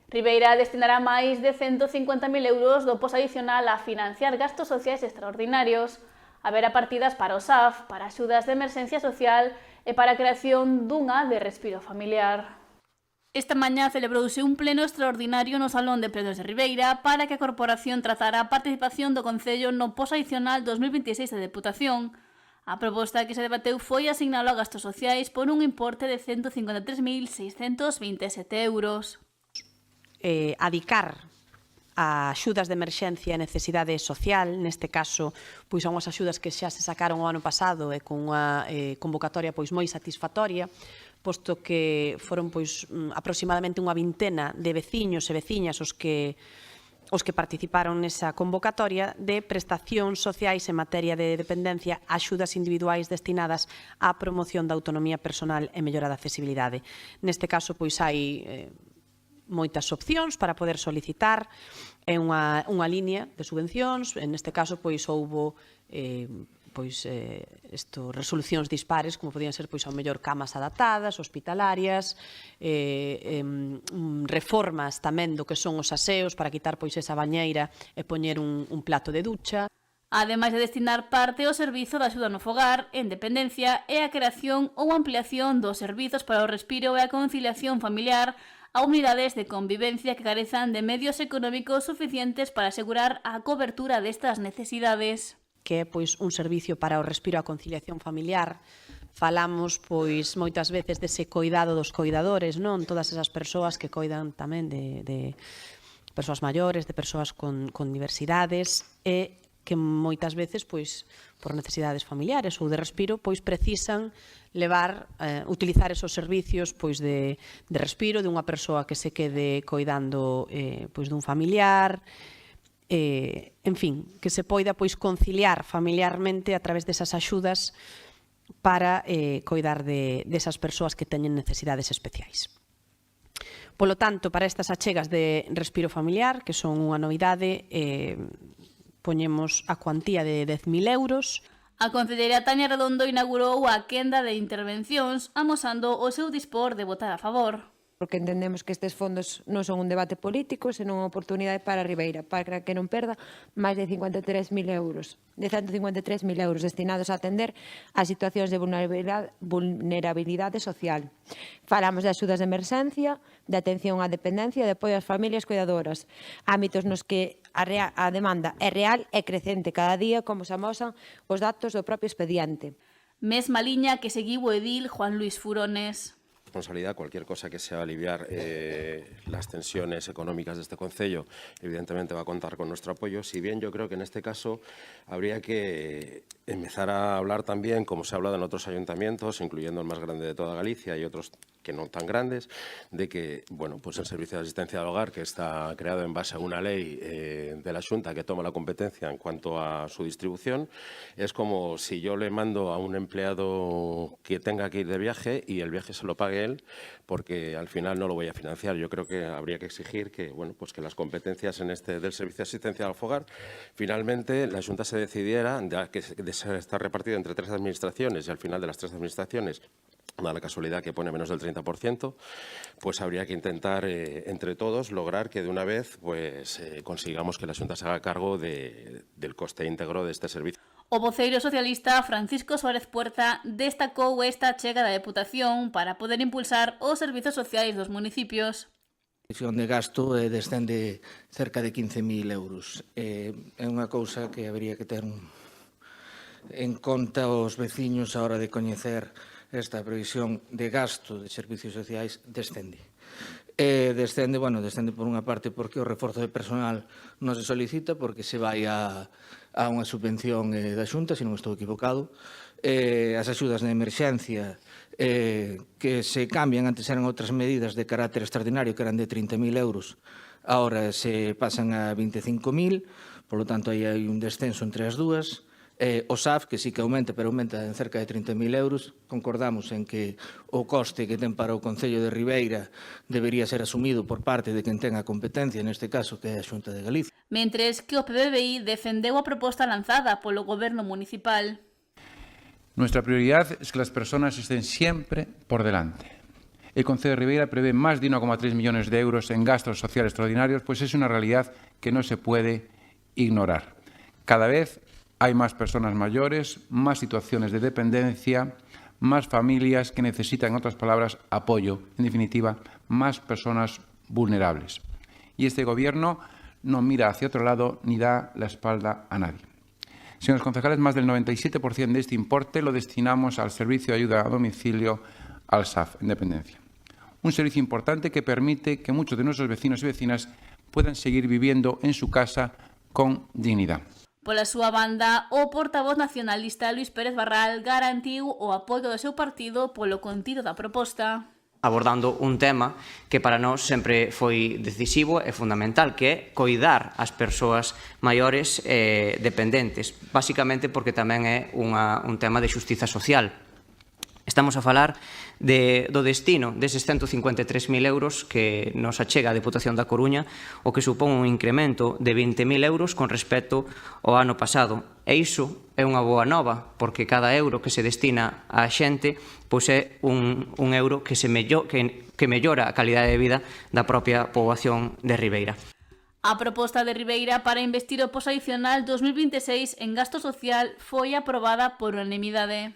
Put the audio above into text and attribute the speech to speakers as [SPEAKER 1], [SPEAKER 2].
[SPEAKER 1] Ribeira destinará máis de 150.000 euros do posto adicional a financiar gastos sociais extraordinarios. Haberá partidas para o SAF, para axudas de emerxencia social e para a creación dunha de respiro familiar. Esta mañá celebrouse un pleno extraordinario no Salón de Plenos de Ribeira para que a corporación tratara a participación do Concello no posto adicional 2026 da Deputación. A proposta que se debateu foi asignalo a gastos sociais por un importe de 153.627 euros.
[SPEAKER 2] Adicar a axudas de emerxencia e necesidade social, neste caso, pois son as axudas que xa se sacaron o ano pasado e con unha convocatoria pois moi satisfactoria, posto que foron pois aproximadamente unha vintena de veciños e veciñas os que participaron nesa convocatoria de prestacións sociais en materia de dependencia, axudas individuais destinadas á promoción da autonomía personal e mellora da accesibilidade. Neste caso, pois hai moitas opcións para poder solicitar, é unha liña de subvencións, neste caso pois houbo resolucións dispares, como podían ser pois ao mellor camas adaptadas, hospitalarias, reformas tamén do que son os aseos para quitar pois esa bañeira e poñer un plato de ducha.
[SPEAKER 1] Ademais de destinar parte ao servizo de axuda no fogar, en dependencia e a creación ou ampliación dos servizos para o respiro e a conciliación familiar a unidades de convivencia que carezan de medios económicos suficientes para asegurar a cobertura destas necesidades.
[SPEAKER 2] Que é pois un servicio para o respiro e a conciliación familiar. Falamos pois moitas veces dese coidado dos coidadores, non? Todas esas persoas que coidan tamén de persoas maiores, de persoas con diversidades e que moitas veces, pois, por necesidades familiares ou de respiro, pois precisan utilizar esos servicios pois de respiro de unha persoa que se quede coidando pois dun familiar, en fin, que se poida pois conciliar familiarmente a través desas axudas para coidar desas persoas que teñen necesidades especiais. Polo tanto, para estas achegas de respiro familiar, que son unha novidade, poñemos a cuantía de 10.000 euros.
[SPEAKER 1] A concelleira Tania Redondo inaugurou a quenda de intervencións amosando o seu dispor de votar a favor.
[SPEAKER 3] Porque entendemos que estes fondos non son un debate político, senón unha oportunidade para Ribeira, para que non perda máis de 153.000 euros destinados a atender a situacións de vulnerabilidade social. Falamos de axudas de emerxencia, de atención á dependencia e de apoio ás familias cuidadoras, ámbitos nos que a demanda é real e crecente cada día, como se amosan os datos do propio expediente.
[SPEAKER 1] Mesma liña que seguiu o edil Juan Luis Furones.
[SPEAKER 4] Responsabilidad, cualquier cosa que sea aliviar las tensiones económicas de este concello, evidentemente va a contar con nuestro apoyo, si bien yo creo que en este caso habría que empezar a hablar también, como se ha hablado en otros ayuntamientos, incluyendo el más grande de toda Galicia y otros que no tan grandes, de que, bueno, pues el servicio de asistencia al hogar, que está creado en base a una ley de la Xunta que toma la competencia en cuanto a su distribución, es como si yo le mando a un empleado que tenga que ir de viaje y el viaje se lo pague él, porque al final no lo voy a financiar. Yo creo que habría que exigir que, bueno, pues que las competencias en del servicio de asistencia al hogar, finalmente la Xunta se decidiera, ya que está repartido entre 3 administraciones y al final de las 3 administraciones da la casualidad que pone menos del 30%, pues habría que intentar entre todos lograr que de una vez pues consigamos que la Xunta se haga cargo del coste íntegro de este servicio.
[SPEAKER 1] O voceiro socialista Francisco Suárez Puerta destacou esta achega da Deputación para poder impulsar os servizos sociais dos municipios.
[SPEAKER 5] A previsión de gasto descende cerca de 15.000 euros. É unha cousa que habría que ter en conta os veciños a hora de coñecer esta previsión de gasto de servicios sociais descende. Descende por unha parte porque o reforzo de personal non se solicita porque se vai a unha subvención da Xunta, se non estou equivocado. As axudas de emerxencia que se cambian, antes eran outras medidas de carácter extraordinario que eran de 30.000 euros, agora se pasan a 25.000, polo tanto aí hai un descenso entre as dúas. O SAF, que sí que aumenta, pero aumenta en cerca de 30.000 euros. Concordamos en que o coste que ten para o Concello de Ribeira debería ser asumido por parte de quen ten a competencia, neste caso, que é a Xunta de Galicia.
[SPEAKER 1] Mentres que o PBBI defendeu a proposta lanzada polo Goberno Municipal.
[SPEAKER 6] Nuestra prioridad es que las personas estén siempre por delante. el Concello de Ribeira prevé más de 1,3 millones de euros en gastos sociales extraordinarios, pues es una realidad que no se puede ignorar. Cada vez hay más personas mayores, más situaciones de dependencia, más familias que necesitan, en otras palabras, apoyo. En definitiva, más personas vulnerables. Y este Gobierno no mira hacia otro lado ni da la espalda a nadie. Señores concejales, más del 97% de este importe lo destinamos al Servicio de Ayuda a Domicilio, al SAF, en dependencia. Un servicio importante que permite que muchos de nuestros vecinos y vecinas puedan seguir viviendo en su casa con dignidad.
[SPEAKER 1] Pola súa banda, o portavoz nacionalista Luís Pérez Barral garantiu o apoio do seu partido polo contido da proposta.
[SPEAKER 7] Abordando un tema que para nós sempre foi decisivo e fundamental, que é coidar as persoas maiores dependentes, basicamente porque tamén é un tema de xustiza social. Estamos a falar do destino deses 153.000 euros que nos achega a Deputación da Coruña, o que supón un incremento de 20.000 euros con respecto ao ano pasado. E iso é unha boa nova, porque cada euro que se destina á xente pois é un euro que mellora a calidade de vida da propia poboación de Ribeira.
[SPEAKER 1] A proposta de Ribeira para investir o posadicional 2026 en gasto social foi aprobada por unanimidade.